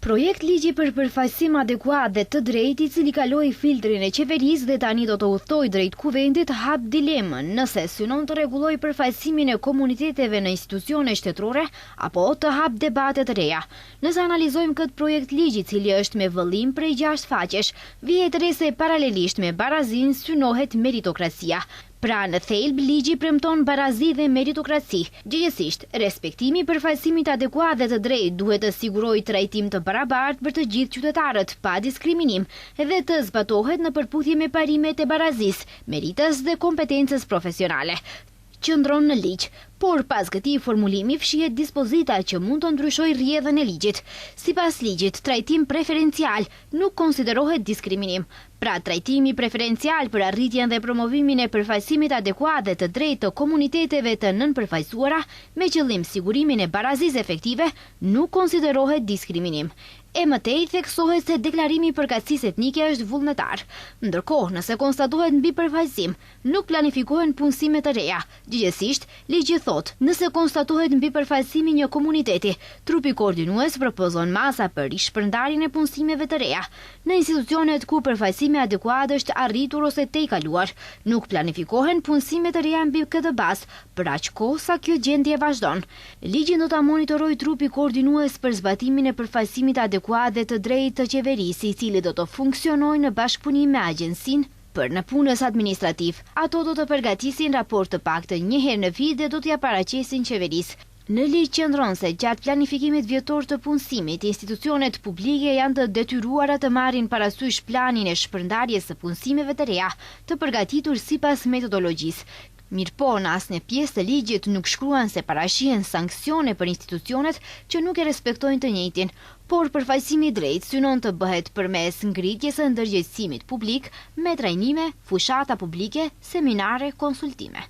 Projekt ligji për përfaqësim adekuat dhe të drejtë i cili kaloi filtrin e qeverisë dhe tani do të udhtojë drejt kuvendit hap dilemën nëse synon të rregullojë përfaqësimin e komuniteteve në institucione shtetërore apo të hap debate të reja. Nëse analizojmë këtë projekt ligji, i cili është me vëllim prej 6 faqesh, vihet re se paralelisht me barazinë synohet meritokracia. Pra në thelb ligji premton barazi dhe meritokraci. Gjithsesi, respektimi i përfaqësimit adekuat dhe të drejtë duhet të sigurojë trajtim të barabartë për të gjithë qytetarët, pa diskriminim, dhe të zbatohet në përputhje me parimet e barazisë, meritës dhe kompetencës profesionale. Qëndron në ligj, por pas këtij formulimi fshihet dispozita që mund të ndryshojë rrjedhën e ligjit. Sipas ligjit, trajtim preferencial nuk konsiderohet diskriminim. Pra, trajtimi preferencial për arritjen dhe promovimin e përfaqësimit adekuat dhe të drejtë të komuniteteve të nënpërfaqësuara me qëllim sigurimin e barazisë efektive nuk konsiderohet diskriminim. E mëtej theksohet se deklarimi i përkatësisë etnike është vullnetar. Ndërkohë, nëse konstatohet mbi përfaqësim, nuk planifikohen punësime të reja. Gjithsesi, ligji thotë, nëse konstatohet mbi përfaqësimi një komuniteti, trupi koordinues propozon masa për rishpërndarjen e punësimeve të reja. Në institucionet ku përfaqësimi adekuat është arritur ose tejkaluar, nuk planifikohen punësime të reja mbi këtë bazë, për aq kohë sa kjo gjendje vazhdon. Ligjin do ta monitorojë trupi koordinues për zbatimin e përfaqësimit adekuat dhe të drejtë të qeverisë, i cili do të funksionojë në bashkëpunim me agjencinë për në punës administrativ. Ato do të përgatisin raport të paktën një herë në vit dhe do t'ia paraqesin qeverisë. Në ligj qëndron se gjatë planifikimit vjetor të punësimit, institucionet publike janë të detyruara të marrin parasysh planin e shpërndarjes së punësimeve të reja, të përgatitur sipas metodologjisë. Mirëpo, në asnjë pjesë të ligjit nuk shkruan se parashihen sanksione për institucionet që nuk e respektojnë të njëjtin, por përfaqësimi i drejtë synon të bëhet përmes ngritjes së ndërgjegjësimit publik me trajnime, fushata publike, seminare, konsultime.